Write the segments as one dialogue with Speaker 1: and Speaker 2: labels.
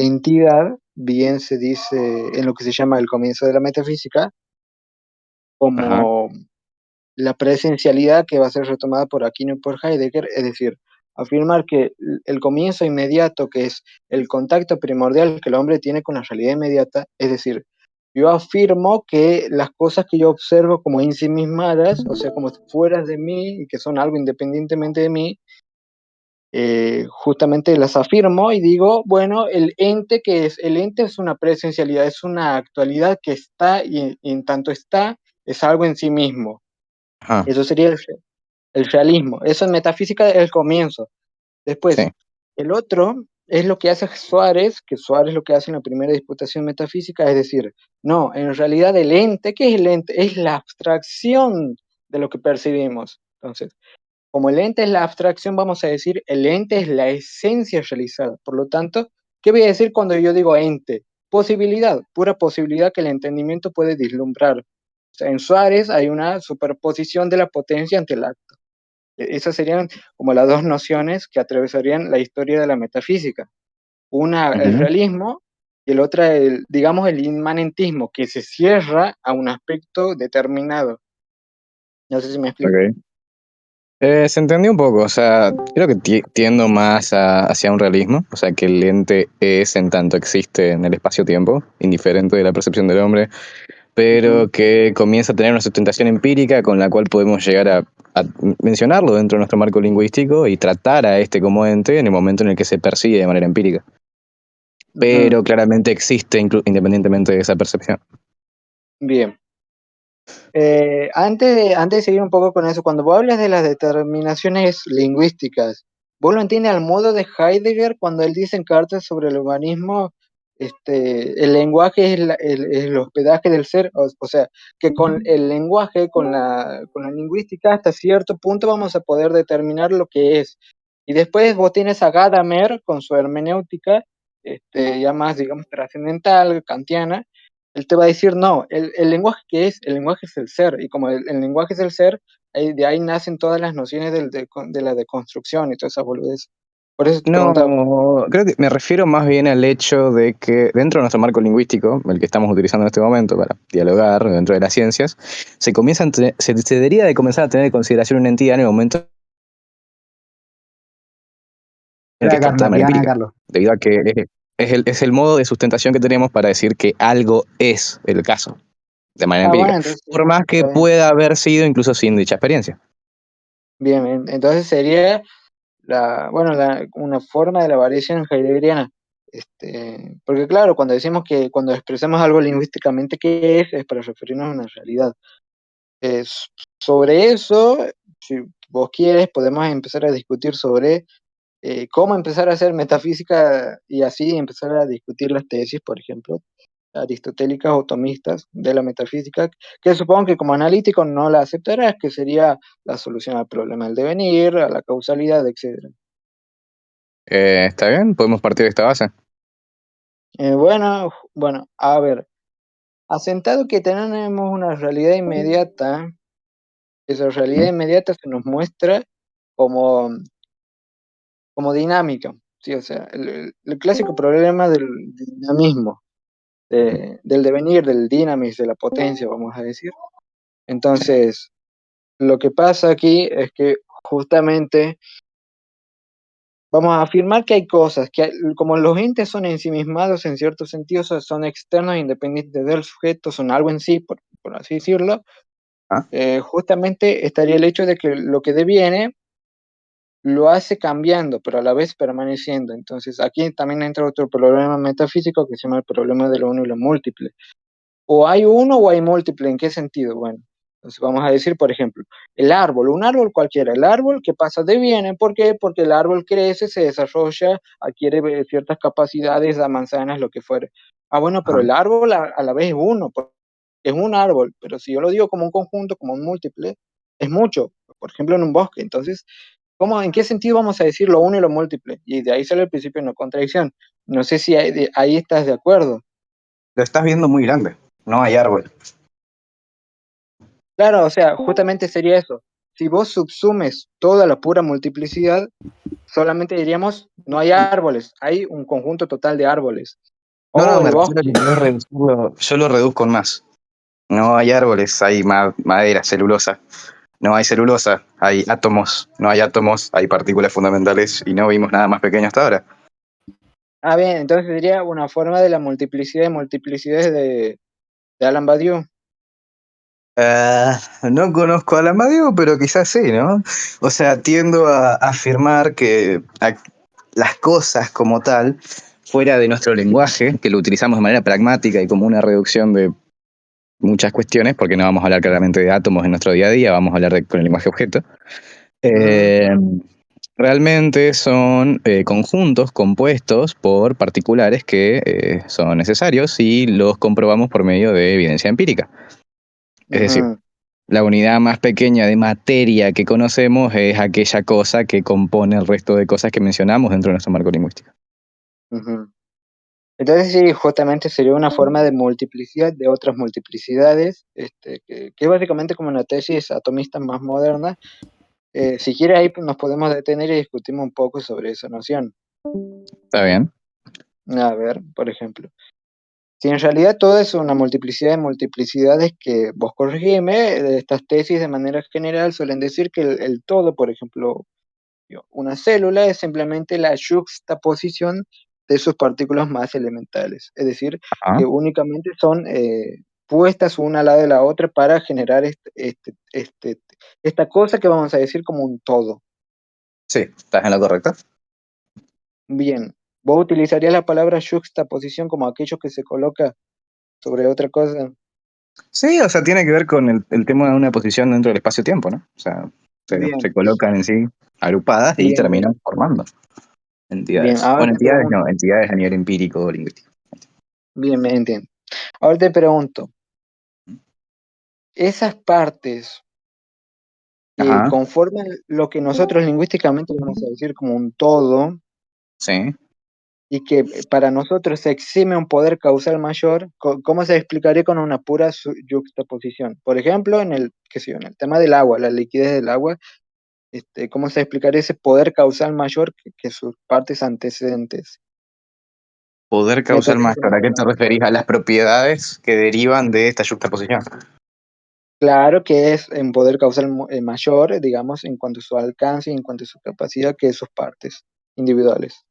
Speaker 1: entidad, bien se dice en lo que se llama el comienzo de la metafísica,
Speaker 2: Ajá,
Speaker 1: como la presencialidad que va a ser retomada por Aquino y por Heidegger, es decir, afirmar que el comienzo inmediato, que es el contacto primordial que el hombre tiene con la realidad inmediata, es decir, yo afirmo que las cosas que yo observo como ensimismadas, o sea, como fuera de mí y que son algo independientemente de mí, justamente las afirmo y digo, bueno, el ente es una presencialidad, es una actualidad que está y en tanto está, es algo en sí mismo.
Speaker 2: ajá,
Speaker 1: Eso sería el realismo. Eso en metafísica es el comienzo.
Speaker 2: sí,
Speaker 1: Después, el otro es lo que hace Suárez, que Suárez lo que hace en la primera disputación metafísica, es decir, no, en realidad el ente, ¿qué es el ente? Es la abstracción de lo que percibimos. Entonces, como el ente es la abstracción, vamos a decir, el ente es la esencia realizada. Por lo tanto, ¿qué voy a decir cuando yo digo ente? Posibilidad, pura posibilidad que el entendimiento puede vislumbrar. O sea, en Suárez hay una superposición de la potencia ante el acto. Esas serían como las dos nociones que atravesarían la historia de la metafísica. Una, el
Speaker 2: ujú,
Speaker 1: realismo, y el otra, digamos, el inmanentismo, que se cierra a un aspecto determinado. No sé si me explico.
Speaker 2: ok. Se entendió un poco, o sea, creo que tiendo más hacia un realismo, o sea, que el ente es en tanto existe en el espacio-tiempo, indiferente de la percepción del hombre,
Speaker 1: Ujú,
Speaker 2: pero que comienza a tener una sustentación empírica con la cual podemos llegar a mencionarlo dentro de nuestro marco lingüístico y tratar a este como ente en el momento en el que se percibe de manera empírica.
Speaker 1: ujú.
Speaker 2: Pero claramente existe independientemente de esa percepción.
Speaker 1: Bien. Antes de seguir un poco con eso, cuando vos hablas de las determinaciones lingüísticas, ¿vos lo entiendes al modo de Heidegger cuando él dice en Cartas sobre el humanismo, el lenguaje es el hospedaje del ser? O sea, que con el lenguaje, con la lingüística, hasta cierto punto vamos a poder determinar lo que es. Y después vos tienes a Gadamer con su hermenéutica, ya más, digamos, trascendental, kantiana. Él te va a decir, no, el lenguaje que es, el lenguaje es el ser, y como el lenguaje es el ser, de ahí nacen todas las nociones de la deconstrucción y toda esa boludez. Por eso te preguntaba.
Speaker 2: No, creo que me refiero más bien al hecho de que dentro de nuestro marco lingüístico, el que estamos utilizando en este momento para dialogar dentro de las ciencias, se debería de comenzar a tener en consideración una entidad en el momento en el que
Speaker 3: Espera,
Speaker 2: es captada de
Speaker 3: Carlos,
Speaker 2: manera
Speaker 3: Diana,
Speaker 2: empírica,
Speaker 3: Carlos.
Speaker 2: debido a que es el modo de sustentación que tenemos para decir que algo es el caso, de manera
Speaker 1: Ah,
Speaker 2: empírica,
Speaker 1: bueno, entonces,
Speaker 2: por más que
Speaker 1: está bien.
Speaker 2: pueda haber sido incluso sin dicha experiencia.
Speaker 1: Bien, bien. Entonces sería bueno, una forma de la variación heideggeriana. Porque claro, cuando decimos que cuando expresamos algo lingüísticamente, ¿qué es? Es para referirnos a una realidad. Es, sobre eso, si vos quieres, podemos empezar a discutir sobre cómo empezar a hacer metafísica y así empezar a discutir las tesis, por ejemplo, aristotélicas o tomistas de la metafísica, que supongo que como analítico no la aceptarás, que sería la solución al problema del devenir, a la causalidad, etc.
Speaker 2: ¿Está bien? Podemos partir de esta base.
Speaker 1: Bueno, a ver, asentado que tenemos una realidad inmediata, esa realidad
Speaker 2: ¿Mm?
Speaker 1: inmediata se nos muestra como, como dinámica, ¿sí? O sea, el clásico problema del dinamismo, del devenir, del dinamis, de la potencia, vamos a decir.
Speaker 2: Sí.
Speaker 1: Entonces, lo que pasa aquí es que justamente vamos a afirmar que hay cosas como los entes son ensimismados en cierto sentido, son externos e independientes del sujeto, son algo en sí, por así decirlo,
Speaker 2: Ah,
Speaker 1: justamente estaría el hecho de que lo que deviene lo hace cambiando, pero a la vez permaneciendo. Entonces, aquí también entra otro problema metafísico que se llama el problema de lo uno y lo múltiple. O hay uno o hay múltiple, ¿en qué sentido? Bueno, entonces vamos a decir, por ejemplo, el árbol, un árbol cualquiera, el árbol que pasa deviene, ¿por qué? Porque el árbol crece, se desarrolla, adquiere ciertas capacidades, da manzanas, lo que fuere. Ah, bueno, pero
Speaker 2: ajá.
Speaker 1: el árbol a la vez es uno, es un árbol, pero si yo lo digo como un conjunto, como un múltiple, es mucho, por ejemplo, en un bosque. Entonces, en qué sentido vamos a decir lo uno y lo múltiple? Y de ahí sale el principio de no contradicción. No sé si ahí estás de acuerdo.
Speaker 2: Lo estás viendo muy grande. No hay árbol.
Speaker 1: Claro, o sea, justamente sería eso. si vos subsumes toda la pura multiplicidad, solamente diríamos, no hay árboles, hay un conjunto total de árboles.
Speaker 2: No, no,
Speaker 1: O
Speaker 2: me
Speaker 1: el
Speaker 2: refiero a que
Speaker 1: bosque.
Speaker 2: podés reducirlo, yo lo reduzco en más. No hay árboles, hay madera, celulosa. No hay celulosa, hay átomos. No hay átomos, hay partículas fundamentales y no vimos nada más pequeño hasta ahora.
Speaker 1: Ah, bien, entonces sería una forma de la multiplicidad de multiplicidades de Alan Badiou.
Speaker 2: No conozco a Amadeo, pero quizás sí, ¿no? O sea, tiendo a afirmar que las cosas como tal, fuera de nuestro lenguaje, que lo utilizamos de manera pragmática y como una reducción de muchas cuestiones, porque no vamos a hablar claramente de átomos en nuestro día a día, vamos a hablar con el lenguaje objeto.
Speaker 1: Ujú,
Speaker 2: Eh, Realmente son conjuntos compuestos por particulares que son necesarios y los comprobamos por medio de evidencia empírica. Es decir,
Speaker 1: ujú,
Speaker 2: la unidad más pequeña de materia que conocemos es aquella cosa que compone el resto de cosas que mencionamos dentro de nuestro marco lingüístico.
Speaker 1: ujú. Entonces sí, justamente sería una forma de multiplicidad de otras multiplicidades, que es básicamente como una tesis atomista más moderna. Si quieres ahí pues, nos podemos detener y discutimos un poco sobre esa noción.
Speaker 2: ¿Está bien?
Speaker 1: A ver, por ejemplo, si en realidad todo es una multiplicidad de multiplicidades que vos corregime, estas tesis de manera general suelen decir que el todo, por ejemplo, una célula es simplemente la yuxtaposición de sus partículas más elementales, es decir,
Speaker 2: Ajá.
Speaker 1: que únicamente son puestas una al lado de la otra para generar esta cosa que vamos a decir como un todo.
Speaker 2: Sí, estás en lo correcto.
Speaker 1: Bien, vos utilizarías la palabra yuxtaposición como aquello que se coloca sobre otra cosa.
Speaker 2: Sí, o sea, tiene que ver con el tema de una posición dentro del espacio-tiempo, ¿no? O sea, se
Speaker 1: Bien,
Speaker 2: colocan en sí agrupadas y
Speaker 1: bien,
Speaker 2: terminan
Speaker 1: bien.
Speaker 2: formando
Speaker 1: Bien,
Speaker 2: entidades.
Speaker 1: ahora
Speaker 2: Bueno,
Speaker 1: te
Speaker 2: entidades no,
Speaker 1: pregunto.
Speaker 2: entidades a nivel empírico o lingüístico.
Speaker 1: Bien, me entiendo. Ahora te pregunto, esas partes que
Speaker 2: Ajá,
Speaker 1: conforman lo que nosotros lingüísticamente vamos a decir como un todo,
Speaker 2: sí.
Speaker 1: y que para nosotros se exime un poder causal mayor, ¿cómo se explicaría con una pura yuxtaposición? Por ejemplo, qué sé yo, en el tema del agua, la liquidez del agua, ¿cómo se explicaría ese poder causal mayor que sus partes antecedentes?
Speaker 2: Poder causal mayor. ¿A
Speaker 1: Metafísicamente
Speaker 2: qué te
Speaker 1: hablando.
Speaker 2: referís? A las propiedades que derivan de esta juxtaposición.
Speaker 1: Claro que es un poder causal mayor, digamos, en cuanto a su alcance y en cuanto a su capacidad que sus partes individuales.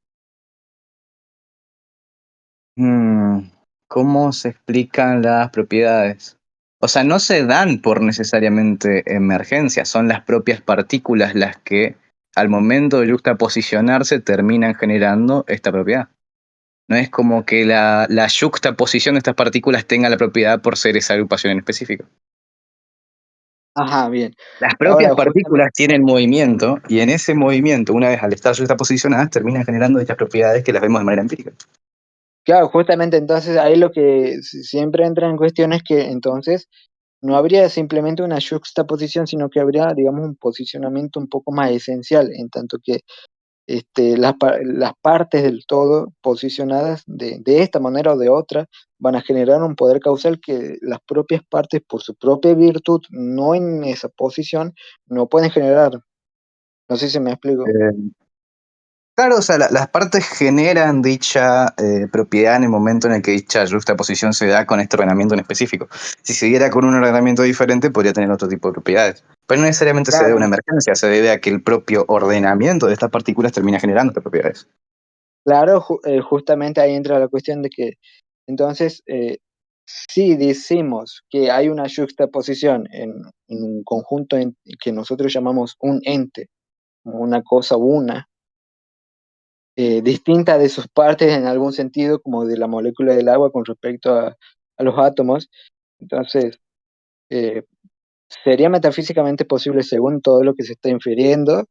Speaker 2: Mm, ¿Cómo se explican las propiedades? O sea, no se dan por necesariamente emergencia, son las propias partículas las que al momento de yuxtaposicionarse terminan generando esta propiedad. No es como que la yuxtaposición de estas partículas tenga la propiedad por ser esa agrupación en específico.
Speaker 1: Ajá, bien.
Speaker 2: Las propias
Speaker 1: Ahora, justamente,
Speaker 2: partículas tienen movimiento y en ese movimiento, una vez al estar yuxtaposicionadas, terminan generando estas propiedades que las vemos de manera empírica.
Speaker 1: claro, justamente entonces ahí lo que siempre entra en cuestión es que entonces no habría simplemente una juxtaposición, sino que habría, digamos, un posicionamiento un poco más esencial, en tanto que las partes del todo posicionadas de esta manera o de otra van a generar un poder causal que las propias partes, por su propia virtud, no en esa posición, no pueden generar. No sé si me explico.
Speaker 2: Claro, o sea, las partes generan dicha propiedad en el momento en el que dicha juxtaposición se da con este ordenamiento en específico. Si se diera con un ordenamiento diferente, podría tener otro tipo de propiedades. Pero no necesariamente se debe a una
Speaker 1: Claro,
Speaker 2: emergencia, se debe a que el propio ordenamiento de estas partículas termina generando estas propiedades.
Speaker 1: claro, justamente ahí entra la cuestión de que entonces, si decimos que hay una juxtaposición en un conjunto que nosotros llamamos un ente, como una cosa una, distinta de sus partes en algún sentido, como de la molécula del agua con respecto a los átomos, entonces eh, sería metafísicamente posible, según todo lo que se está infiriendo,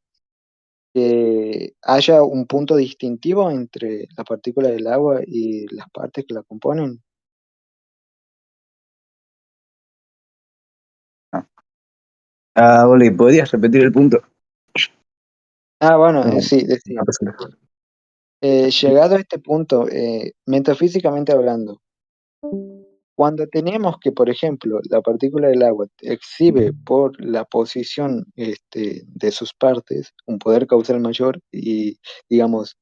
Speaker 1: que haya un punto distintivo entre la partícula del agua y las partes que la componen.
Speaker 2: Oli, ¿podrías repetir el punto?
Speaker 1: Ah, bueno,
Speaker 2: No,
Speaker 1: sí,
Speaker 2: no,
Speaker 1: decía.
Speaker 2: pues, no.
Speaker 1: Llegado a este punto, metafísicamente hablando, Cuando tenemos que, por ejemplo, la partícula del agua exhibe por la posición de sus partes un poder causal mayor y, digamos,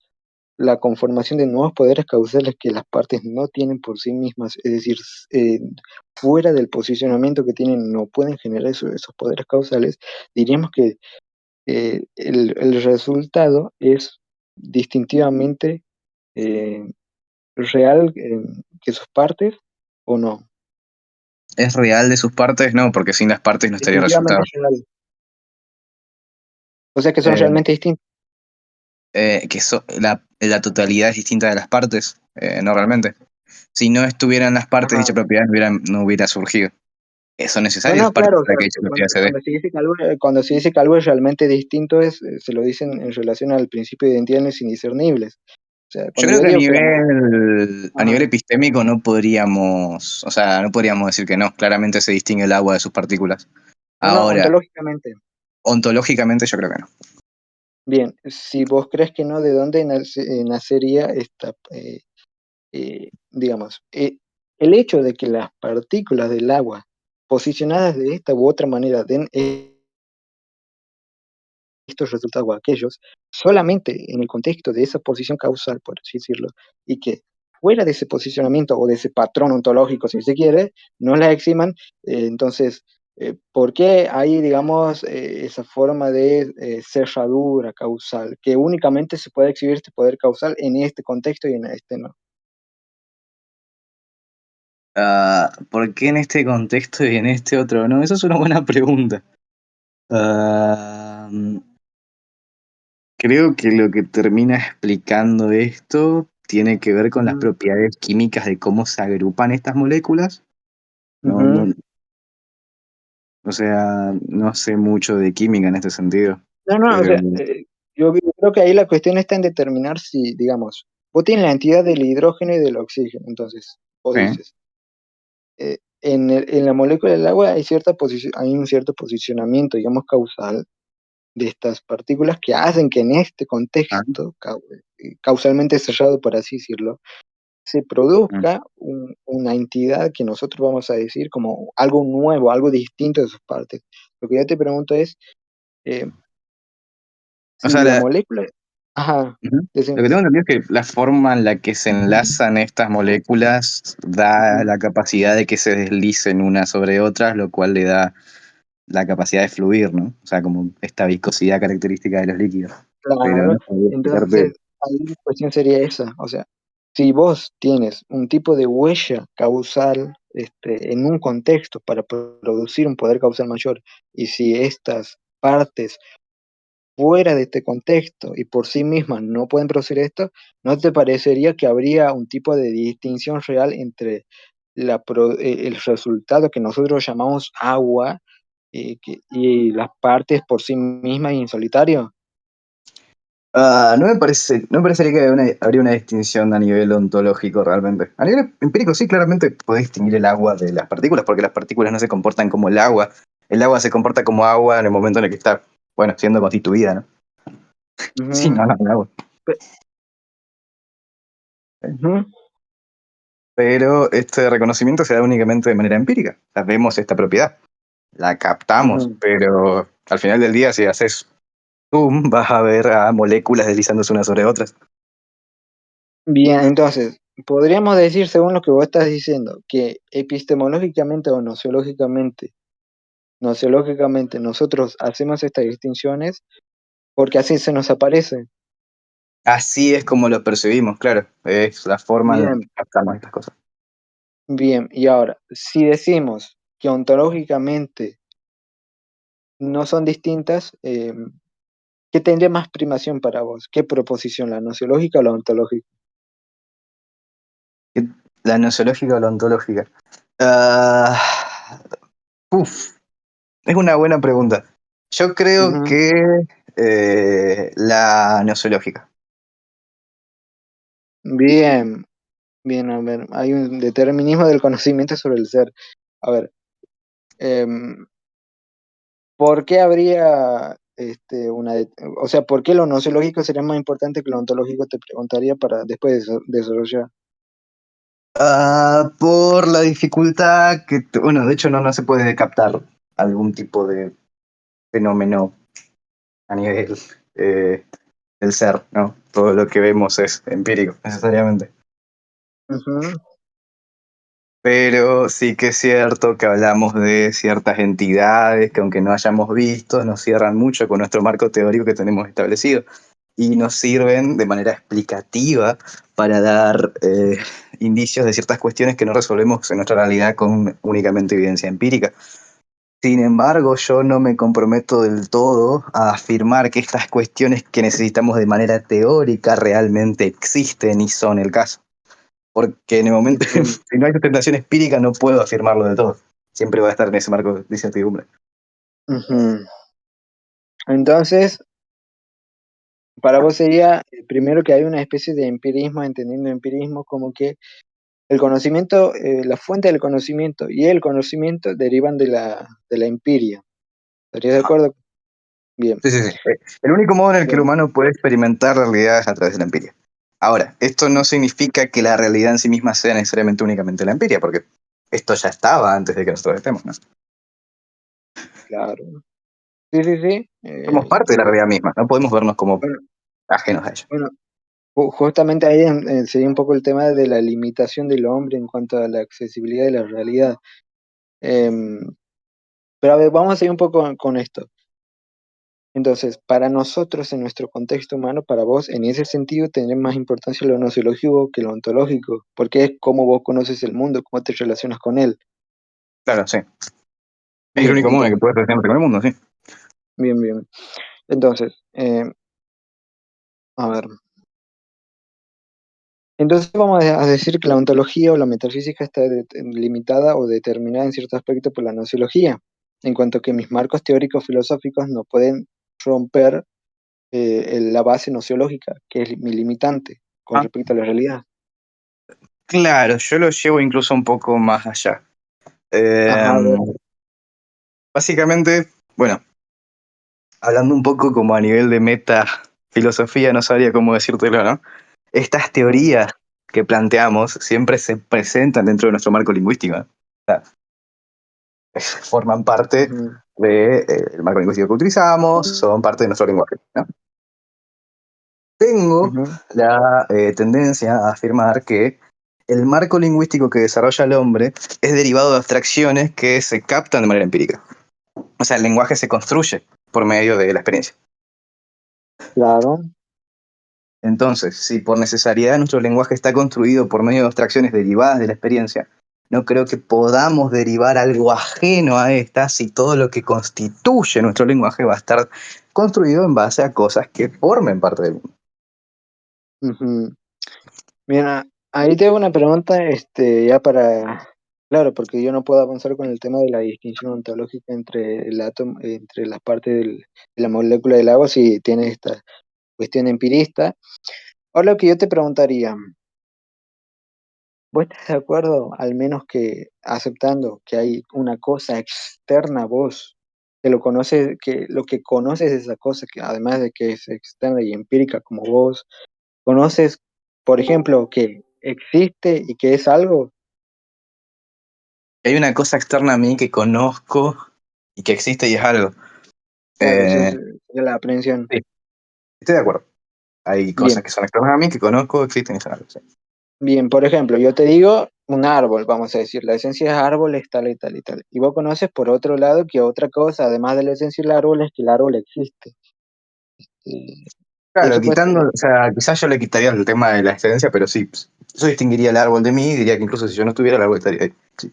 Speaker 1: la conformación de nuevos poderes causales que las partes no tienen por sí mismas, es decir, fuera del posicionamiento que tienen, no pueden generar esos poderes causales, diríamos que el resultado es distintivamente eh, real que sus partes o no.
Speaker 2: ¿Es real de sus partes? No, porque sin las partes no estaría
Speaker 1: Definitivamente
Speaker 2: resultado.
Speaker 1: es real. O sea que son
Speaker 2: Eh,
Speaker 1: realmente distintos.
Speaker 2: la totalidad es distinta de las partes, no realmente. Si no estuvieran las partes,
Speaker 1: Ajá.
Speaker 2: dicha propiedad no hubiera surgido. ¿Son
Speaker 1: No,
Speaker 2: necesarias las
Speaker 1: no,
Speaker 2: partes
Speaker 1: claro, o
Speaker 2: para
Speaker 1: sea,
Speaker 2: que dicha propiedad
Speaker 1: cuando,
Speaker 2: se dé?
Speaker 1: cuando se dice que algo, cuando se dice que algo es realmente distinto, se lo dicen en relación al principio de identidades indiscernibles. O sea,
Speaker 2: Yo
Speaker 1: cuando
Speaker 2: creo
Speaker 1: yo
Speaker 2: que a
Speaker 1: digo que la...
Speaker 2: nivel, a
Speaker 1: Ajá.
Speaker 2: nivel epistémico no podríamos, o sea, no podríamos decir que no. Claramente se distingue el agua de sus partículas.
Speaker 1: No, no,
Speaker 2: Ahora,
Speaker 1: ontológicamente.
Speaker 2: ontológicamente yo creo que no.
Speaker 1: Bien, si vos crees que no, ¿de dónde nacería esta, digamos, el hecho de que las partículas del agua posicionadas de esta u otra manera den estos resultados o aquellos, solamente en el contexto de esa posición causal, por así decirlo, y que fuera de ese posicionamiento o de ese patrón ontológico, si se quiere, no la eximan, entonces, ¿por qué hay, digamos, esa forma de cerradura causal, que únicamente se puede exhibir este poder causal en este contexto y en este no?
Speaker 2: ¿Por qué en este contexto y en este otro no? Esa es una buena pregunta. Ah, Creo que lo que termina explicando esto tiene que ver con las
Speaker 1: Ujú,
Speaker 2: propiedades químicas de cómo se agrupan estas moléculas. No,
Speaker 1: ujú.
Speaker 2: no, o sea, no sé mucho de química en este sentido,
Speaker 1: No, no, o
Speaker 2: pero
Speaker 1: sea, yo creo que ahí la cuestión está en determinar si, digamos, vos tienes la entidad del hidrógeno y del oxígeno, entonces, vos
Speaker 2: eh,
Speaker 1: dices, en la molécula del agua hay hay un cierto posicionamiento, digamos, causal de estas partículas que hacen que en este
Speaker 2: ah,
Speaker 1: contexto, causalmente cerrado, por así decirlo, se
Speaker 2: mm.
Speaker 1: produzca una entidad que nosotros vamos a decir como algo nuevo, algo distinto de sus partes. Lo que yo te pregunto es, eh,
Speaker 2: O
Speaker 1: si
Speaker 2: sea,
Speaker 1: la molécula... Ajá,
Speaker 2: ujú. Lo
Speaker 1: decime.
Speaker 2: que tengo entendido es que la forma en la que se enlazan estas moléculas da
Speaker 1: Ujú.
Speaker 2: la capacidad de que se deslicen unas sobre otras, lo cual le da la capacidad de fluir, ¿no? O sea, como esta viscosidad característica de los líquidos. Pero
Speaker 1: Claro,
Speaker 2: no sabría explicarte.
Speaker 1: entonces ahí la cuestión sería esa, o sea, si vos tienes un tipo de huella causal en un contexto para producir un poder causal mayor, y si estas partes fuera de este contexto y por sí mismas no pueden producir esto, ¿no te parecería que habría un tipo de distinción real entre el resultado que nosotros llamamos agua y las partes por sí mismas y en solitario?
Speaker 2: No me parecería que habría una distinción a nivel ontológico realmente. A nivel empírico sí, claramente podés distinguir el agua de las partículas, porque las partículas no se comportan como el agua. El agua se comporta como agua en el momento en el que está, bueno, siendo constituida, ¿no? Sí,
Speaker 1: Ujú.
Speaker 2: no, no, el agua.
Speaker 1: Pe- Ujú,
Speaker 2: Pero este reconocimiento se da únicamente de manera empírica. O sea, vemos esta propiedad, la captamos,
Speaker 1: ujú.
Speaker 2: pero al final del día, si haces zoom, vas a ver a moléculas deslizándose unas sobre otras.
Speaker 1: Bien, entonces, podríamos decir, según lo que vos estás diciendo, que epistemológicamente o nociológicamente nosotros hacemos estas distinciones porque así se nos aparece.
Speaker 2: Así es como lo percibimos, claro. Es la forma en la que
Speaker 1: Bien,
Speaker 2: captamos estas cosas.
Speaker 1: bien. Y ahora, si decimos que ontológicamente no son distintas, ¿qué tendría más primación para vos? ¿Qué proposición, la nociológica o la ontológica?
Speaker 2: ¿La nosológica o la ontológica? Ah, uf, es una buena pregunta. Yo creo
Speaker 1: Ujú.
Speaker 2: que la nosológica.
Speaker 1: Bien, bien, a ver, hay un determinismo del conocimiento sobre el ser. A ver, em, ¿por qué habría o sea, por qué lo nociológico sería más importante que lo ontológico? Te preguntaría para después desarrollar.
Speaker 2: Por la dificultad bueno, de hecho no se puede captar algún tipo de fenómeno a nivel del ser, ¿no? Todo lo que vemos es empírico, necesariamente.
Speaker 1: Ujú,
Speaker 2: Pero sí que es cierto que hablamos de ciertas entidades que aunque no hayamos visto, nos cierran mucho con nuestro marco teórico que tenemos establecido y nos sirven de manera explicativa para dar indicios de ciertas cuestiones que no resolvemos en nuestra realidad con únicamente evidencia empírica. Sin embargo, yo no me comprometo del todo a afirmar que estas cuestiones que necesitamos de manera teórica realmente existen y son el caso. Porque en el momento,
Speaker 1: ujú,
Speaker 2: si no hay sustentación empírica, no puedo afirmarlo de todo. Siempre va a estar en ese marco de incertidumbre.
Speaker 1: ujú. Entonces, para vos sería primero que hay una especie de empirismo, entendiendo empirismo como que el conocimiento, la fuente del conocimiento y el conocimiento derivan de la empiria. ¿Estarías de
Speaker 2: Ajá.
Speaker 1: acuerdo? Bien,
Speaker 2: Sí, sí, sí. El único modo en el que el
Speaker 1: bien,
Speaker 2: humano puede experimentar la realidad es a través de la empiria. Ahora, esto no significa que la realidad en sí misma sea necesariamente únicamente la empiria, porque esto ya estaba antes de que nosotros estemos, ¿no?
Speaker 1: claro. Sí, sí, sí.
Speaker 2: Somos parte de la realidad misma, no podemos vernos como
Speaker 1: Bueno,
Speaker 2: ajenos a ella.
Speaker 1: bueno, justamente ahí sería un poco el tema de la limitación del hombre en cuanto a la accesibilidad de la realidad. Em, pero a ver, vamos a seguir un poco con esto. Entonces, para nosotros, en nuestro contexto humano, para vos, en ese sentido, tiene más importancia lo nociológico que lo ontológico, porque es cómo vos conoces el mundo, cómo te relacionas con él.
Speaker 2: Claro, sí. Es el
Speaker 1: Bien,
Speaker 2: único modo en el que
Speaker 1: entonces,
Speaker 2: puedes relacionarte con el mundo, sí.
Speaker 1: bien, bien. Entonces, a ver. Entonces vamos a decir que la ontología o la metafísica está limitada o determinada en cierto aspecto por la nociología, en cuanto que mis marcos teóricos filosóficos no pueden romper la base nociológica, que es mi limitante con
Speaker 2: Ah,
Speaker 1: respecto a la realidad.
Speaker 2: claro, yo lo llevo incluso un poco más allá. Eh,
Speaker 1: Ajá, a ver.
Speaker 2: básicamente, bueno, hablando un poco como a nivel de meta filosofía, no sabría cómo decírtelo, ¿no? Estas
Speaker 1: Ujú,
Speaker 2: teorías que planteamos siempre se presentan dentro de nuestro marco lingüístico, ¿no? O sea, forman parte
Speaker 1: ujú,
Speaker 2: del marco lingüístico que utilizamos, son parte de nuestro lenguaje, ¿no? Tengo
Speaker 1: ujú.
Speaker 2: la tendencia a afirmar que el marco lingüístico que desarrolla el hombre es derivado de abstracciones que se captan de manera empírica. O sea, el lenguaje se construye por medio de la experiencia.
Speaker 1: Claro.
Speaker 2: Entonces, si por necesidad nuestro lenguaje está construido por medio de abstracciones derivadas de la experiencia, no creo que podamos derivar algo ajeno a esta si todo lo que constituye nuestro lenguaje va a estar construido en base a cosas que formen parte del mundo.
Speaker 1: Ujú. Bien, ahí te hago una pregunta, ya para, claro, porque yo no puedo avanzar con el tema de la distinción ontológica entre el átomo, entre las partes de la molécula del agua, si tiene esta cuestión empirista. Ahora lo que yo te preguntaría, ¿vos estás de acuerdo, al menos que aceptando que hay una cosa externa a vos, que lo conoces, que lo que conoces de esa cosa, que además de que es externa y empírica como vos, conoces, por ejemplo, que existe y que es algo?
Speaker 2: Hay una cosa externa a mí que conozco y que existe y es algo.
Speaker 1: Claro, eso
Speaker 2: Eh,
Speaker 1: es la aprehensión.
Speaker 2: sí, estoy de acuerdo. Hay cosas
Speaker 1: Bien,
Speaker 2: que son externas a mí que conozco, existen y son algo. Sí.
Speaker 1: bien, por ejemplo, yo te digo un árbol, vamos a decir, la esencia del árbol es tal y tal y tal. Y vos conoces por otro lado que otra cosa, además de la esencia del árbol, es que el árbol existe. Y
Speaker 2: Claro,
Speaker 1: eso pues,
Speaker 2: quitando, o sea, quizás yo le quitaría el tema de la excelencia, pero sí, pues, eso distinguiría el árbol de mí y diría que incluso si yo no estuviera, el árbol estaría ahí. Sí.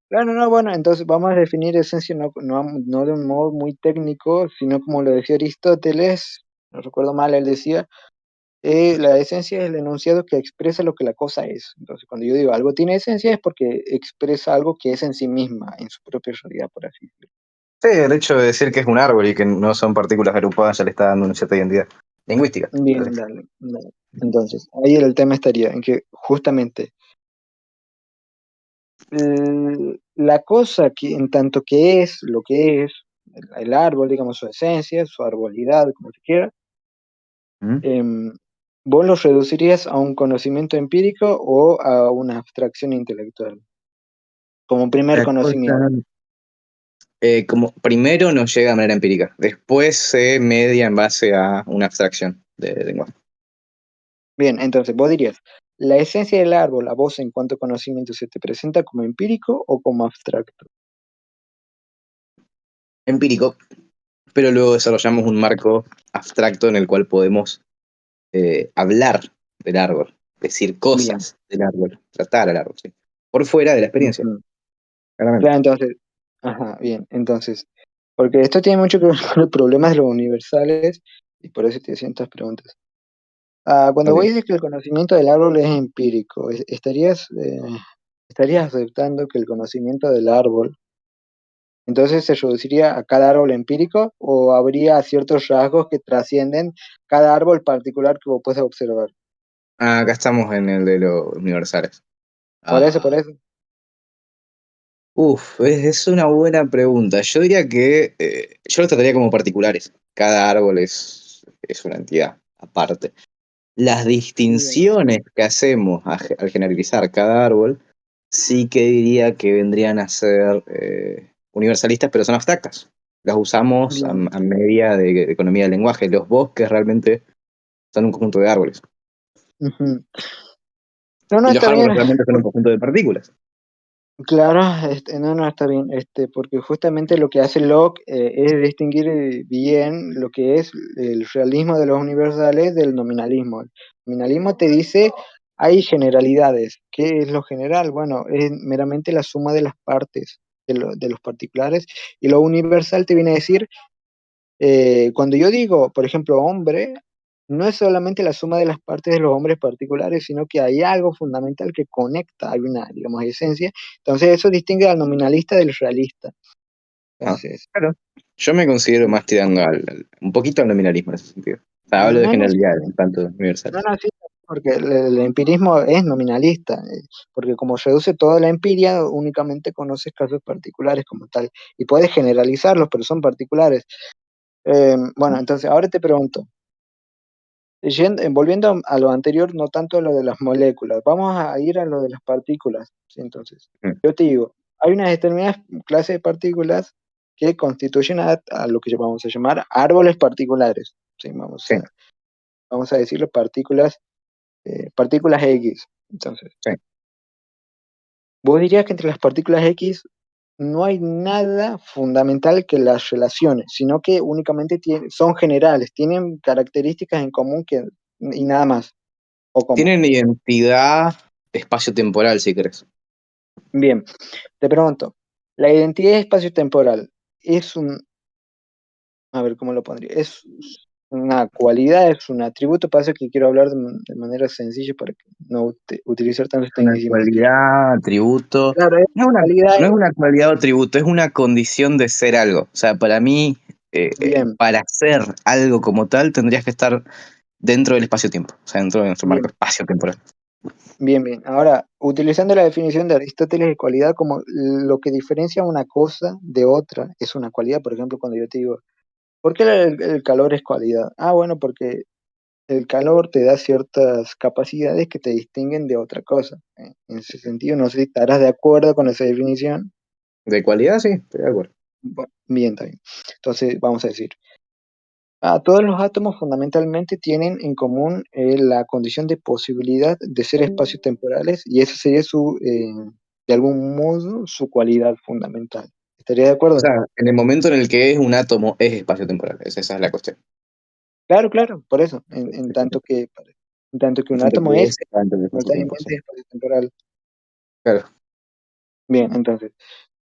Speaker 1: claro, no, bueno, entonces vamos a definir esencia no de un modo muy técnico, sino como lo decía Aristóteles, no recuerdo mal, él decía, la esencia es el enunciado que expresa lo que la cosa es. Entonces, cuando yo digo algo tiene esencia es porque expresa algo que es en sí misma, en su propia realidad, por así decirlo.
Speaker 2: Sí, el hecho de decir que es un árbol y que no son partículas agrupadas ya le está dando una cierta identidad lingüística. Pero
Speaker 1: Bien,
Speaker 2: sí.
Speaker 1: dale, dale. Entonces, ahí el tema estaría en que justamente la cosa que en tanto que es lo que es, el árbol, digamos, su esencia, su arbolidad, como se quiera,
Speaker 2: ¿Mm?
Speaker 1: ¿Vos los reducirías a un conocimiento empírico o a una abstracción intelectual? Como un primer
Speaker 2: La cosa,
Speaker 1: conocimiento.
Speaker 2: como primero nos llega de manera empírica, después se media en base a una abstracción de lenguaje.
Speaker 1: Bien, entonces vos dirías, ¿la esencia del árbol a vos en cuanto a conocimiento se te presenta como empírico o como abstracto?
Speaker 2: Empírico, pero luego desarrollamos un marco abstracto en el cual podemos hablar del árbol, decir
Speaker 1: Bien.
Speaker 2: cosas del árbol, tratar al árbol, ¿sí? Por fuera de la experiencia,
Speaker 1: Ujú.
Speaker 2: claramente.
Speaker 1: Claro, entonces, ajá, bien, entonces, porque esto tiene mucho que ver con los problemas de los universales y por eso te hacía estas preguntas. Cuando vos
Speaker 2: Ok.
Speaker 1: dices que el conocimiento del árbol es empírico, ¿estarías aceptando que el conocimiento del árbol entonces se reduciría a cada árbol empírico o habría ciertos rasgos que trascienden cada árbol particular que vos puedas observar?
Speaker 2: Acá estamos en el de los universales.
Speaker 1: Por
Speaker 2: Ah,
Speaker 1: eso.
Speaker 2: es una buena pregunta. Yo diría que yo los trataría como particulares. Cada árbol es una entidad aparte. Las
Speaker 1: Bien,
Speaker 2: distinciones que hacemos al generalizar cada árbol, sí que diría que vendrían a ser universalistas, pero son abstractas. Las usamos a,
Speaker 1: bien.
Speaker 2: a medida de economía del lenguaje. Los bosques realmente son un conjunto de árboles.
Speaker 1: Ujú. No, no,
Speaker 2: Y los
Speaker 1: está bien.
Speaker 2: árboles realmente son un conjunto de partículas.
Speaker 1: Claro, no, no, está bien, porque justamente lo que hace Locke es distinguir bien lo que es el realismo de los universales del nominalismo. El nominalismo te dice, hay generalidades. ¿Qué es lo general? Bueno, es meramente la suma de las partes de los particulares, y lo universal te viene a decir cuando yo digo, por ejemplo, hombre, no es solamente la suma de las partes de los hombres particulares, sino que hay algo fundamental que conecta, hay una, digamos, esencia. Entonces eso distingue al nominalista del realista.
Speaker 2: Ah,
Speaker 1: Entonces,
Speaker 2: claro. Yo me considero más tirando un poquito al nominalismo en ese sentido. O sea, hablo de
Speaker 1: no, no, sí,
Speaker 2: generalidades, no tanto
Speaker 1: no,
Speaker 2: universales.
Speaker 1: no, sí, porque el empirismo es nominalista, porque como reduce toda la empiria, únicamente conoces casos particulares como tal, y puedes generalizarlos, pero son particulares. Bueno, entonces ahora te pregunto, volviendo a lo anterior, no tanto a lo de las moléculas, vamos a ir a lo de las partículas. ¿Sí? Entonces,
Speaker 2: Mm,
Speaker 1: yo te digo, hay unas determinadas clases de partículas que constituyen a lo que vamos a llamar árboles particulares. ¿Sí?
Speaker 2: sí,
Speaker 1: Vamos a decirlo partículas X. Entonces,
Speaker 2: sí.
Speaker 1: vos dirías que entre las partículas X no hay nada fundamental que las relacione, sino que únicamente son generales, tienen características en común y nada más. ¿O cómo?
Speaker 2: Tienen identidad espacio-temporal, si querés.
Speaker 1: Bien, te pregunto, la identidad espacio-temporal es a ver, ¿cómo lo pondría? ¿Es una cualidad, es un atributo? Pasa que quiero hablar de manera sencilla para que no utilizar tantos
Speaker 2: Una
Speaker 1: tecnicismos.
Speaker 2: cualidad, atributo.
Speaker 1: Claro, es cualidad,
Speaker 2: No es una cualidad o atributo, es una condición de ser algo. O sea, para mí,
Speaker 1: bien,
Speaker 2: para ser algo como tal, tendrías que estar dentro del espacio-tiempo, o sea, dentro de nuestro marco
Speaker 1: bien,
Speaker 2: espacio-temporal.
Speaker 1: bien, bien. Ahora, utilizando la definición de Aristóteles de cualidad como lo que diferencia una cosa de otra es una cualidad, por ejemplo, cuando yo te digo, ¿por qué el calor es cualidad? Ah, bueno, porque el calor te da ciertas capacidades que te distinguen de otra cosa. En ese sentido, no sé si estarás de acuerdo con esa definición.
Speaker 2: De cualidad, sí, estoy de acuerdo.
Speaker 1: Bien, también. Entonces, vamos a decir, todos los átomos fundamentalmente tienen en común la condición de posibilidad de ser espacios temporales y esa sería de algún modo, su cualidad fundamental. ¿Estaría de
Speaker 2: O
Speaker 1: acuerdo?
Speaker 2: sea, en el momento en el que es un átomo, es espacio-temporal. Esa es la cuestión.
Speaker 1: Claro, claro, por eso,
Speaker 2: Exactamente.
Speaker 1: en tanto que
Speaker 2: En
Speaker 1: un
Speaker 2: tanto
Speaker 1: átomo
Speaker 2: que
Speaker 1: es
Speaker 2: está dentro del espacio-tiempo, sí.
Speaker 1: simultáneamente espacio temporal.
Speaker 2: Claro.
Speaker 1: Bien, entonces.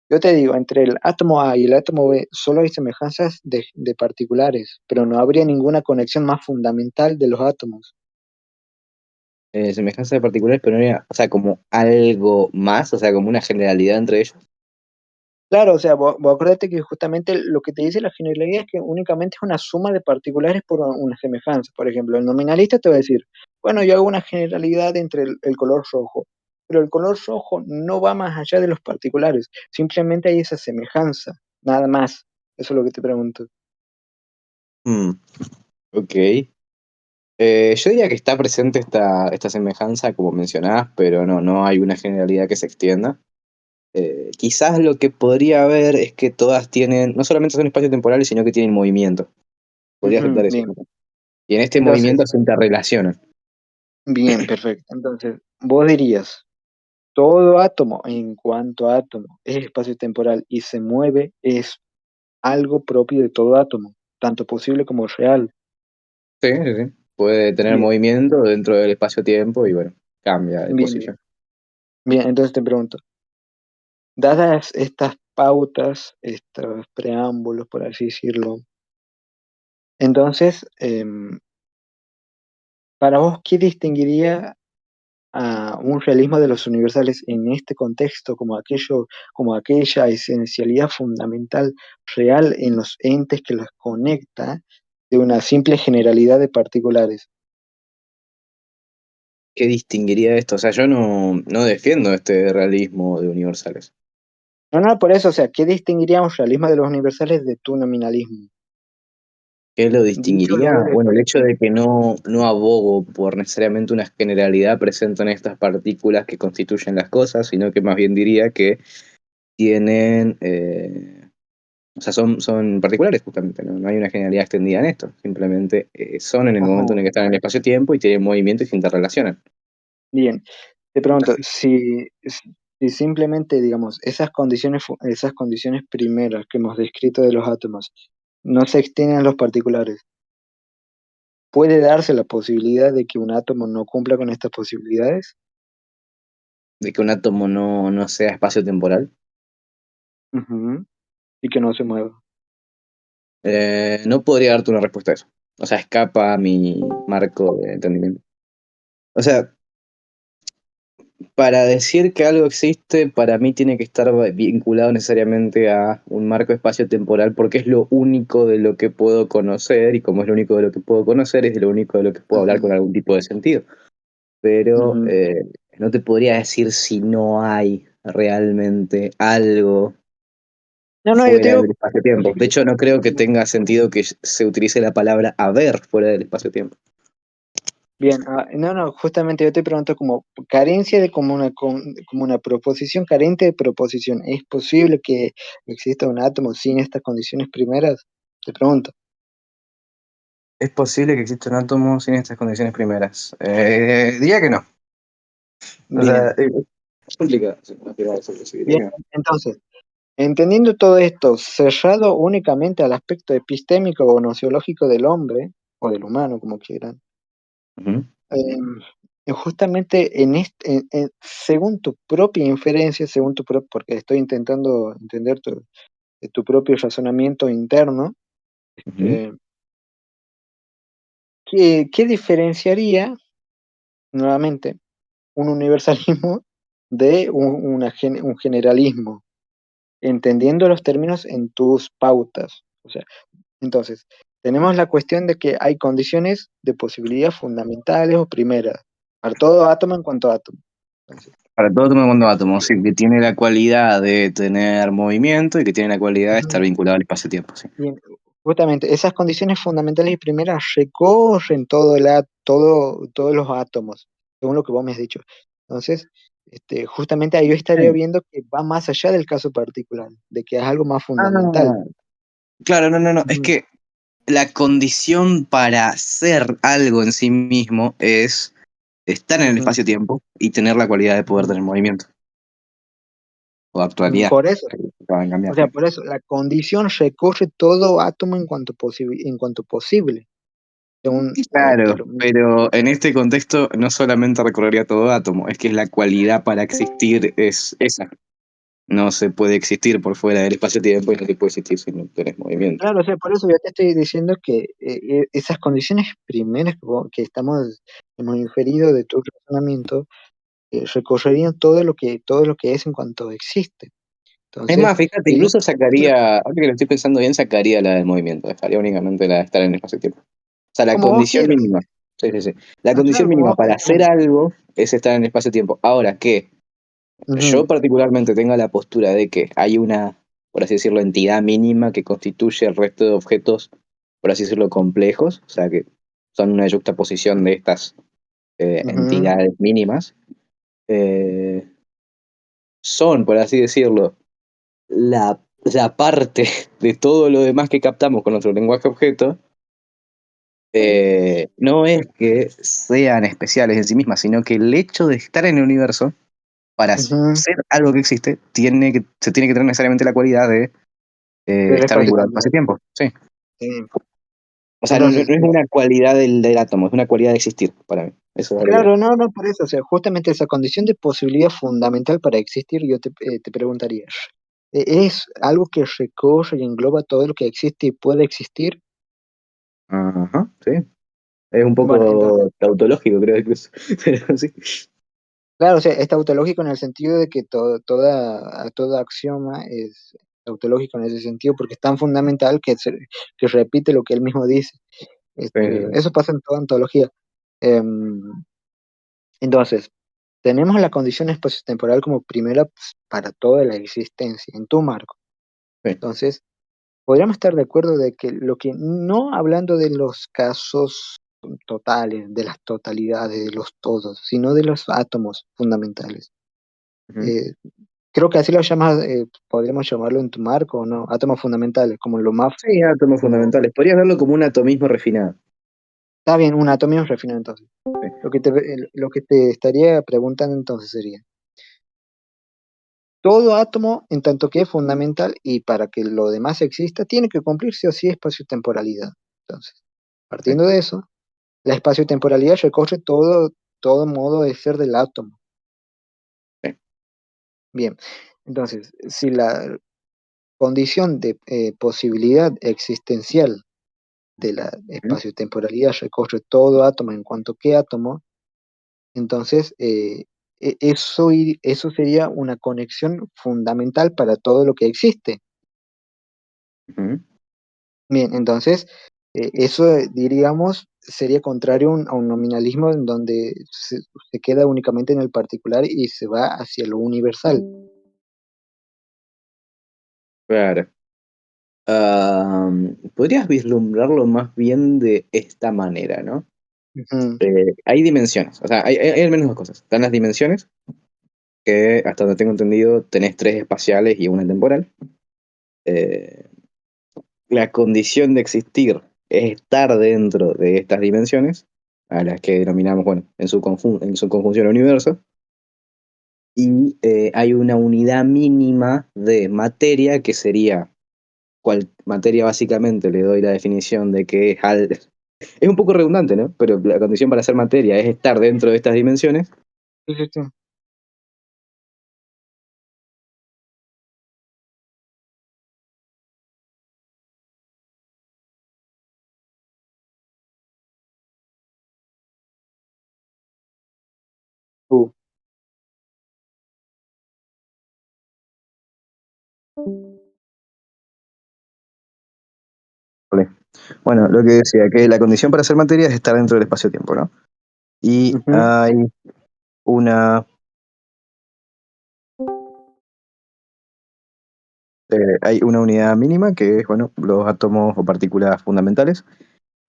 Speaker 1: Yo te digo, entre el átomo A y el átomo B solo hay semejanzas de particulares, pero no habría ninguna conexión más fundamental de los átomos.
Speaker 2: Semejanza de particulares, pero no era, o sea, como algo más, o sea, como una generalidad entre ellos.
Speaker 1: Claro, o sea, vos acordate que justamente lo que te dice la generalidad es que únicamente es una suma de particulares por una semejanza. Por ejemplo, el nominalista te va a decir, bueno, yo hago una generalidad entre el color rojo, pero el color rojo no va más allá de los particulares, simplemente hay esa semejanza, nada más. Eso es lo que te pregunto.
Speaker 2: Mm, ok. Yo diría que está presente esta semejanza, como mencionabas, pero no hay una generalidad que se extienda. Quizás lo que podría haber es que todas tienen, no solamente son espacios temporales, sino que tienen movimiento. Podría
Speaker 1: Ujú,
Speaker 2: aceptar eso,
Speaker 1: bien,
Speaker 2: ¿no? Y en este movimiento
Speaker 1: entonces,
Speaker 2: se interrelacionan.
Speaker 1: bien, perfecto. Entonces, vos dirías, todo átomo, en cuanto a átomo, es espacio temporal y se mueve, es algo propio de todo átomo, tanto posible como real.
Speaker 2: Sí, sí, sí. Puede tener
Speaker 1: Bien,
Speaker 2: movimiento dentro del espacio-tiempo y bueno, cambia de
Speaker 1: bien, bien.
Speaker 2: posición.
Speaker 1: Bien, entonces te pregunto, dadas estas pautas, estos preámbulos, por así decirlo, entonces, para vos, ¿qué distinguiría a un realismo de los universales en este contexto como aquello, como aquella esencialidad fundamental real en los entes que los conecta de una simple generalidad de particulares?
Speaker 2: ¿Qué distinguiría esto? O sea, yo no defiendo este realismo de universales.
Speaker 1: No, no, por eso, o sea, ¿qué distinguiría un realismo de los universales de tu nominalismo?
Speaker 2: ¿Qué lo
Speaker 1: Dicho
Speaker 2: distinguiría?
Speaker 1: luego de
Speaker 2: Bueno,
Speaker 1: esta
Speaker 2: el hecho
Speaker 1: definición.
Speaker 2: de que no abogo por necesariamente una generalidad presente en estas partículas que constituyen las cosas, sino que más bien diría que tienen, o sea, son particulares justamente, no hay una generalidad extendida en esto, simplemente son en el momento en
Speaker 1: Ajá,
Speaker 2: el que están en el espacio-tiempo y tienen movimiento y se interrelacionan.
Speaker 1: bien. Te pregunto, si simplemente, digamos, esas condiciones primeras que hemos descrito de los átomos no se extienden a los particulares, ¿puede darse la posibilidad de que un átomo no cumpla con estas posibilidades?
Speaker 2: De que un átomo no sea espacio-temporal.
Speaker 1: Ujú, y que no se mueva.
Speaker 2: No podría darte una respuesta a eso. O sea, escapa a mi marco de entendimiento. O sea, para decir que algo existe, para mí tiene que estar vinculado necesariamente a un marco espacio-temporal, porque es lo único de lo que puedo conocer, y como es lo único de lo que puedo conocer, es de lo único de lo que puedo hablar con
Speaker 1: Ujú,
Speaker 2: algún tipo de sentido. Pero
Speaker 1: ujú.
Speaker 2: no te podría decir si no hay realmente algo
Speaker 1: No, no, yo te
Speaker 2: fuera
Speaker 1: digo,
Speaker 2: del espacio-tiempo. De hecho, no creo que tenga sentido que se utilice la palabra haber fuera del espacio-tiempo.
Speaker 1: bien, no, no, justamente yo te pregunto como carencia de como una proposición carente de proposición. ¿Es posible que exista un átomo sin estas condiciones primeras? Te pregunto.
Speaker 2: ¿Es posible que exista un átomo sin estas condiciones primeras? Diría que no. O sea,
Speaker 1: Bien,
Speaker 2: es complicado. Sí, no quiero decirlo, sí, diría
Speaker 1: bien.
Speaker 2: que no.
Speaker 1: Entonces, entendiendo todo esto, cerrado únicamente al aspecto epistémico o nociológico del hombre, o del humano, como quieran,
Speaker 2: Ujú,
Speaker 1: justamente según tu propia inferencia, porque estoy intentando entender tu propio razonamiento interno,
Speaker 2: ujú.
Speaker 1: eh, ¿qué diferenciaría nuevamente un universalismo de un generalismo? Entendiendo los términos en tus pautas. O sea, entonces, tenemos la cuestión de que hay condiciones de posibilidad fundamentales o primeras para todo átomo en cuanto a átomo. Entonces,
Speaker 2: Para todo átomo cuando átomo, sí, que tiene la cualidad de tener movimiento y que tiene la cualidad de estar
Speaker 1: ujú,
Speaker 2: vinculado al espacio-tiempo, sí.
Speaker 1: bien, justamente esas condiciones fundamentales y primeras recorren todos los átomos, según lo que vos me has dicho. Entonces, justamente ahí yo estaría
Speaker 2: Sí.
Speaker 1: viendo que va más allá del caso particular, de que es algo más fundamental.
Speaker 2: Ah, claro, no. Es
Speaker 1: Ujú,
Speaker 2: que la condición para ser algo en sí mismo es estar en el
Speaker 1: ujú,
Speaker 2: espacio-tiempo y tener la cualidad de poder
Speaker 1: ujú.
Speaker 2: tener movimiento o actualidad,
Speaker 1: Por eso,
Speaker 2: que acaban de
Speaker 1: o
Speaker 2: cambiar,
Speaker 1: sea,
Speaker 2: sí.
Speaker 1: por eso, la condición recorre todo átomo en cuanto posible, según te
Speaker 2: Claro,
Speaker 1: lo menciono.
Speaker 2: pero en este contexto no solamente recorrería todo átomo, es que la cualidad para existir es esa. No se puede existir por fuera del espacio-tiempo y no se puede existir si no tenés movimiento.
Speaker 1: Claro, o sea, por eso yo te estoy diciendo que esas condiciones primeras que hemos inferido de tu razonamiento, recorrerían todo lo que es en cuanto existe.
Speaker 2: Es
Speaker 1: Entonces,
Speaker 2: más, fíjate,
Speaker 1: ahí yo
Speaker 2: incluso sacaría, ahora que lo estoy pensando bien, sacaría la del movimiento, dejaría únicamente la de estar en el espacio-tiempo. O sea, la
Speaker 1: como vos
Speaker 2: condición
Speaker 1: quieras,
Speaker 2: mínima. Sí, sí, sí. La condición
Speaker 1: claro, como
Speaker 2: mínima
Speaker 1: vos
Speaker 2: para
Speaker 1: quieras.
Speaker 2: hacer algo es estar en el espacio-tiempo. Ahora que yo
Speaker 1: Ujú,
Speaker 2: particularmente tenga la postura de que hay una, por así decirlo, entidad mínima que constituye el resto de objetos, por así decirlo, complejos, o sea, que son una yuxtaposición de estas
Speaker 1: Ujú,
Speaker 2: entidades mínimas, eh, son, por así decirlo, la parte de todo lo demás que captamos con nuestro lenguaje objeto, no es que sean especiales en sí mismas, sino que el hecho de estar en el universo, para
Speaker 1: ujú,
Speaker 2: ser algo que existe, se tiene que tener necesariamente la cualidad de
Speaker 1: del
Speaker 2: estar
Speaker 1: espacio
Speaker 2: vinculado al
Speaker 1: temporal.
Speaker 2: espacio-tiempo. Sí.
Speaker 1: Sí.
Speaker 2: O sea, no
Speaker 1: Entonces,
Speaker 2: es una cualidad del átomo, es una cualidad de existir para mí. Eso es la idea.
Speaker 1: claro, no, no por eso, o sea, justamente esa condición de posibilidad fundamental para existir, yo te preguntaría, ¿es algo que recorre y engloba todo lo que existe y puede existir?
Speaker 2: Ajá, sí. Es un
Speaker 1: Bueno, entonces,
Speaker 2: poco tautológico, creo, incluso. Pero sí.
Speaker 1: claro, o sea, es tautológico en el sentido de que todo axioma es tautológico en ese sentido porque es tan fundamental que repite lo que él mismo dice.
Speaker 2: Sí, sí, sí.
Speaker 1: Eso pasa en toda ontología. Em, entonces, tenemos la condición espaciotemporal como primera pues, para toda la existencia, en tu marco.
Speaker 2: Sí.
Speaker 1: Entonces, podríamos estar de acuerdo de que lo que, no hablando de los casos totales, de las totalidades, de los todos, sino de los átomos fundamentales.
Speaker 2: Ujú.
Speaker 1: Eh, Creo que así lo llamas, podríamos llamarlo en tu marco, ¿o no? Átomos fundamentales, como lo más,
Speaker 2: Sí, átomos
Speaker 1: como,
Speaker 2: fundamentales. Podrías verlo como un atomismo refinado.
Speaker 1: está bien, un átomo refinado entonces.
Speaker 2: Sí.
Speaker 1: Lo que te estaría preguntando entonces sería, todo átomo, en tanto que es fundamental y para que lo demás exista, tiene que cumplir sí o sí espacio-temporalidad. Entonces,
Speaker 2: Sí.
Speaker 1: partiendo de eso, la espacio-temporalidad recorre todo modo de ser del átomo.
Speaker 2: Sí.
Speaker 1: Bien, entonces, si la condición de posibilidad existencial de la
Speaker 2: Ujú.
Speaker 1: espacio-temporalidad recorre todo átomo en cuanto que átomo, entonces eso sería una conexión fundamental para todo lo que existe.
Speaker 2: Ujú.
Speaker 1: Bien, entonces eso diríamos sería contrario a un nominalismo en donde se queda únicamente en el particular y se va hacia lo universal.
Speaker 2: Claro. Podrías vislumbrarlo más bien de esta manera, ¿no?
Speaker 1: Ujú,
Speaker 2: Hay dimensiones, o sea, hay al menos dos cosas. Están las dimensiones, que hasta donde tengo entendido tenés tres espaciales y una temporal. Eh, la condición de existir es estar dentro de estas dimensiones, a las que denominamos, bueno, en su conjunción universo, y hay una unidad mínima de materia que sería, materia básicamente le doy la definición de que es un poco redundante, ¿no? Pero la condición para ser materia es estar dentro de estas dimensiones.
Speaker 1: sí, sí, sí. Uh,
Speaker 2: Vale. Bueno, lo que decía, que la condición para ser materia es estar dentro del espacio-tiempo, ¿no? Y
Speaker 1: ujú,
Speaker 2: una, hay una unidad mínima que es, bueno, los átomos o partículas fundamentales,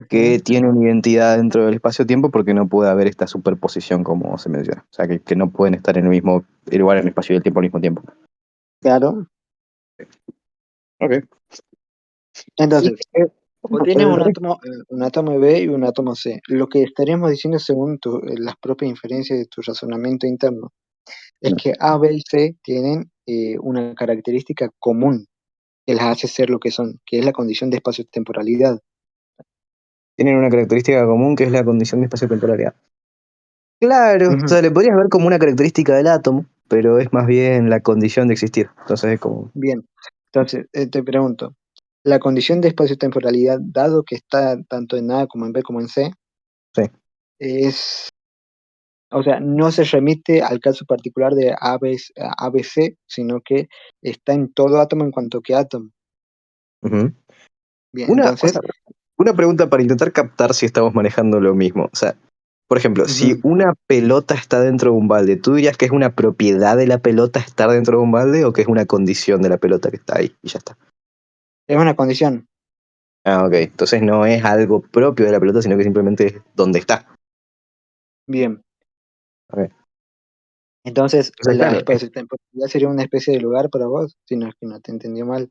Speaker 2: que
Speaker 1: ujú.
Speaker 2: tiene una identidad dentro del espacio-tiempo porque no puede haber esta superposición como se menciona. O sea, que no pueden estar en el mismo lugar en el espacio y el tiempo al mismo tiempo.
Speaker 1: Claro.
Speaker 2: Ok. Y
Speaker 1: Entonces, vos tienes
Speaker 2: el resto,
Speaker 1: un átomo B y un átomo C. Lo que estaríamos diciendo según las propias inferencias de tu razonamiento interno es
Speaker 2: no,
Speaker 1: que A, B y C tienen una característica común que las hace ser lo que son, que es la condición de espacio-temporalidad.
Speaker 2: tienen una característica común que es la condición de espacio-temporalidad. Claro, o
Speaker 1: Ujú.
Speaker 2: sea, le podrías ver como una característica del átomo, pero es más bien la condición de existir. Entonces es como,
Speaker 1: Bien, entonces te pregunto, la condición de espacio-temporalidad, dado que está tanto en A como en B como en C,
Speaker 2: sí.
Speaker 1: es, o sea, no se remite al caso particular de ABC, sino que está en todo átomo en cuanto que átomo.
Speaker 2: Ujú.
Speaker 1: Bien,
Speaker 2: O
Speaker 1: entonces,
Speaker 2: sea, una pregunta para intentar captar si estamos manejando lo mismo. O sea, por ejemplo, si
Speaker 1: ujú,
Speaker 2: una pelota está dentro de un balde, ¿tú dirías que es una propiedad de la pelota estar dentro de un balde o que es una condición de la pelota que está ahí y ya está?
Speaker 1: es una condición.
Speaker 2: Ah, ok. Entonces no es algo propio de la pelota, sino que simplemente es donde está.
Speaker 1: Bien,
Speaker 2: Ok.
Speaker 1: entonces
Speaker 2: Entonces,
Speaker 1: la
Speaker 2: claro,
Speaker 1: espacio-temporalidad sería una especie de lugar para vos, si no es que no te entendió mal.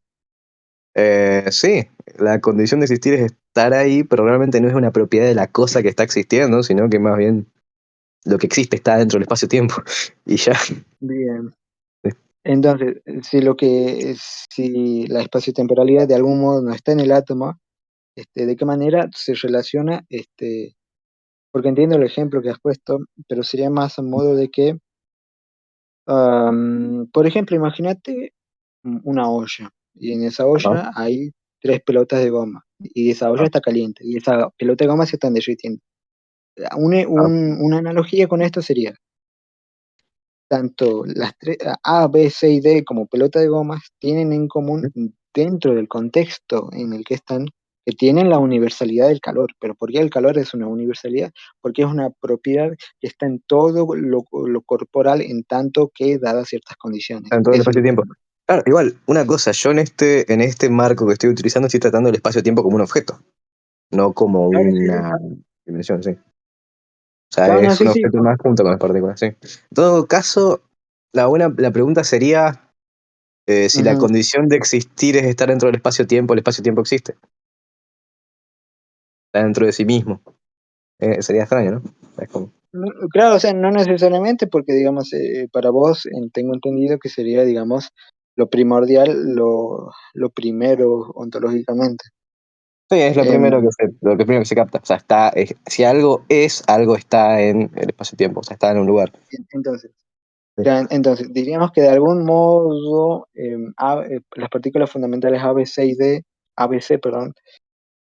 Speaker 2: sí, la condición de existir es estar ahí, pero realmente no es una propiedad de la cosa que está existiendo, sino que más bien lo que existe está dentro del espacio-tiempo. Y ya.
Speaker 1: Bien. Entonces, si la espacio-temporalidad de algún modo no está en el átomo, ¿de qué manera se relaciona? Porque entiendo el ejemplo que has puesto, pero sería más a modo de que, por ejemplo, imagínate una olla, y en esa
Speaker 2: Ajá.
Speaker 1: olla hay tres pelotas de goma, y esa olla
Speaker 2: Ah,
Speaker 1: está caliente, y esa pelota de goma se están derritiendo.
Speaker 2: ah,
Speaker 1: Una analogía con esto sería tanto las tres A, B, C y D como pelota de gomas tienen en común dentro del contexto en el que están, que tienen la universalidad del calor. Pero ¿por qué el calor es una universalidad? Porque es una propiedad que está en todo lo corporal en tanto que dadas ciertas condiciones.
Speaker 2: en todo el
Speaker 1: Eso es lo que...
Speaker 2: espacio-tiempo. Claro, igual, una cosa, yo en este marco que estoy utilizando estoy tratando el espacio-tiempo como un objeto, no como
Speaker 1: Claro, sí, sí.
Speaker 2: una dimensión, sí. O sea,
Speaker 1: No, no,
Speaker 2: es un
Speaker 1: sí, sí.
Speaker 2: objeto más junto con las partículas, sí. En todo caso, la pregunta sería si la
Speaker 1: Ujú.
Speaker 2: condición de existir es estar dentro del espacio-tiempo, el espacio-tiempo existe, está dentro de sí mismo. Sería extraño, ¿no? Es como,
Speaker 1: Claro, o sea, no necesariamente porque, digamos, para vos tengo entendido que sería, digamos, lo primordial, lo primero ontológicamente.
Speaker 2: sí, es
Speaker 1: Em,
Speaker 2: lo primero que se capta. O sea, si algo es, algo está en el espacio-tiempo, o sea, está en un lugar.
Speaker 1: entonces,
Speaker 2: Sí.
Speaker 1: ya, entonces, diríamos que de algún modo las partículas fundamentales A, B, C y D, A, B, C, perdón,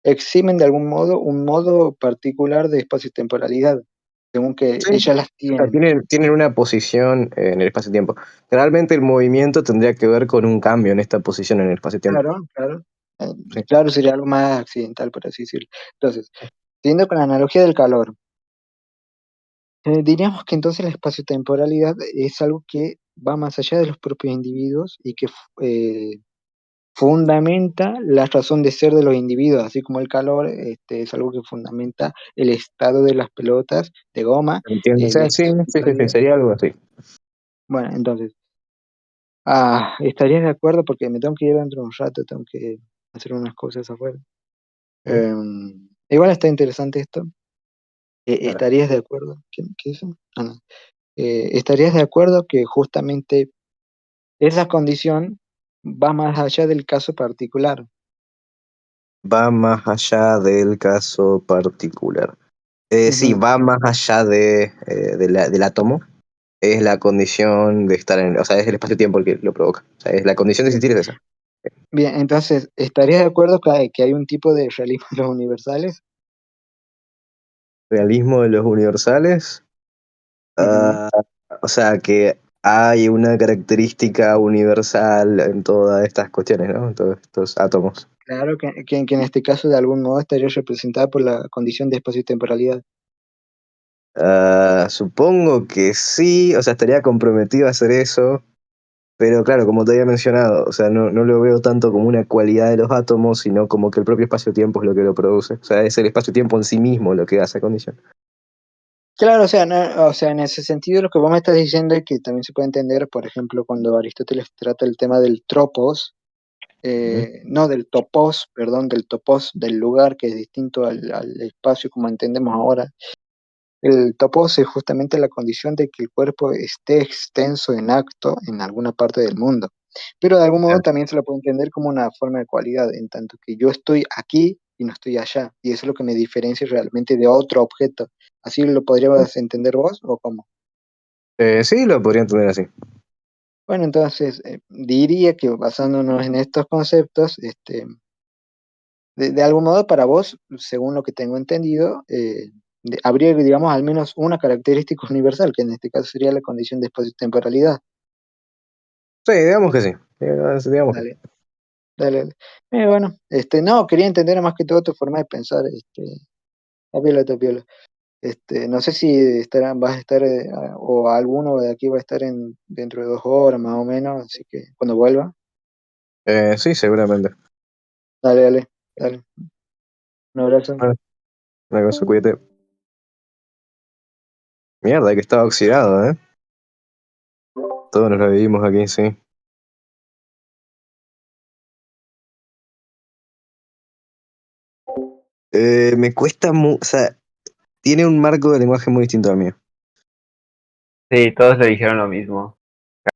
Speaker 1: eximen de algún modo un modo particular de espacio-temporalidad, según que
Speaker 2: Sí,
Speaker 1: ellas las
Speaker 2: o sea,
Speaker 1: tienen.
Speaker 2: tienen una posición en el espacio-tiempo. Realmente el movimiento tendría que ver con un cambio en esta posición en el espacio-tiempo.
Speaker 1: Claro, claro. Eh,
Speaker 2: Sí.
Speaker 1: claro, sería algo más accidental, por así decirlo. Entonces, siguiendo con la analogía del calor, diríamos que entonces la espaciotemporalidad es algo que va más allá de los propios individuos y que fundamenta la razón de ser de los individuos, así como el calor es algo que fundamenta el estado de las pelotas de goma,
Speaker 2: Entiendo. O
Speaker 1: la
Speaker 2: sea, sí, sí, sí, sí,
Speaker 1: espaciotemporalidad.
Speaker 2: sería algo así.
Speaker 1: Bueno, entonces, ¿estarías de acuerdo? Porque me tengo que ir dentro de un rato, tengo que hacer unas cosas afuera.
Speaker 2: Sí,
Speaker 1: Igual está interesante esto.
Speaker 2: claro.
Speaker 1: ¿Estarías de acuerdo? ¿Qué es eso? Ah, no. ¿Estarías de acuerdo que justamente esa condición va más allá del caso particular?
Speaker 2: Va más allá del caso particular. Sí,
Speaker 1: Ujú.
Speaker 2: va más allá del átomo. Es la condición de estar en, o sea, es el espacio-tiempo el que lo provoca. O sea, es la condición de
Speaker 1: Bien,
Speaker 2: existir es esa.
Speaker 1: bien, entonces, ¿estarías de acuerdo que hay un tipo de realismo en los universales?
Speaker 2: Realismo de los universales.
Speaker 1: Ujú.
Speaker 2: Ah, o sea, que hay una característica universal en todas estas cuestiones, ¿no? En todos estos átomos.
Speaker 1: Claro que en este caso de algún modo estaría representada por la condición de espacio-temporalidad.
Speaker 2: Supongo que sí, o sea, estaría comprometido a hacer eso, pero claro, como te había mencionado, o sea, no lo veo tanto como una cualidad de los átomos, sino como que el propio espacio-tiempo es lo que lo produce. O sea, es el espacio-tiempo en sí mismo lo que da esa condición.
Speaker 1: Claro, o sea, o sea, en ese sentido lo que vos me estás diciendo es que también se puede entender, por ejemplo, cuando Aristóteles trata el tema del tropos,
Speaker 2: Ujú.
Speaker 1: no del topos, perdón, del topos, del lugar que es distinto al espacio como entendemos ahora. El topos es justamente la condición de que el cuerpo esté extenso en acto en alguna parte del mundo. Pero de algún modo también se lo puede entender como una forma de cualidad, en tanto que yo estoy aquí y no estoy allá. Y eso es lo que me diferencia realmente de otro objeto. ¿Así lo podrías entender vos o cómo?
Speaker 2: Sí, lo podría entender así.
Speaker 1: Bueno, entonces diría que basándonos en estos conceptos, de algún modo para vos, según lo que tengo entendido, habría, digamos, al menos una característica universal, que en este caso sería la condición de espacio-temporalidad.
Speaker 2: Sí, digamos que sí. Digamos que sí.
Speaker 1: Dale, dale, dale. Bueno, no, quería entender más que todo tu forma de pensar, está piola, está piola. No sé si vas a estar, o alguno de aquí va a estar dentro de 2 horas más o menos, así que cuando vuelva,
Speaker 2: Sí, seguramente.
Speaker 1: dale, dale, dale. Un abrazo.
Speaker 2: Bueno, una cosa, cuídate. Mierda, que estaba oxidado, ¿eh? Todos nos lo vivimos aquí, sí. Me cuesta o sea, tiene un marco de lenguaje muy distinto al mío.
Speaker 3: Sí, todos le dijeron lo mismo.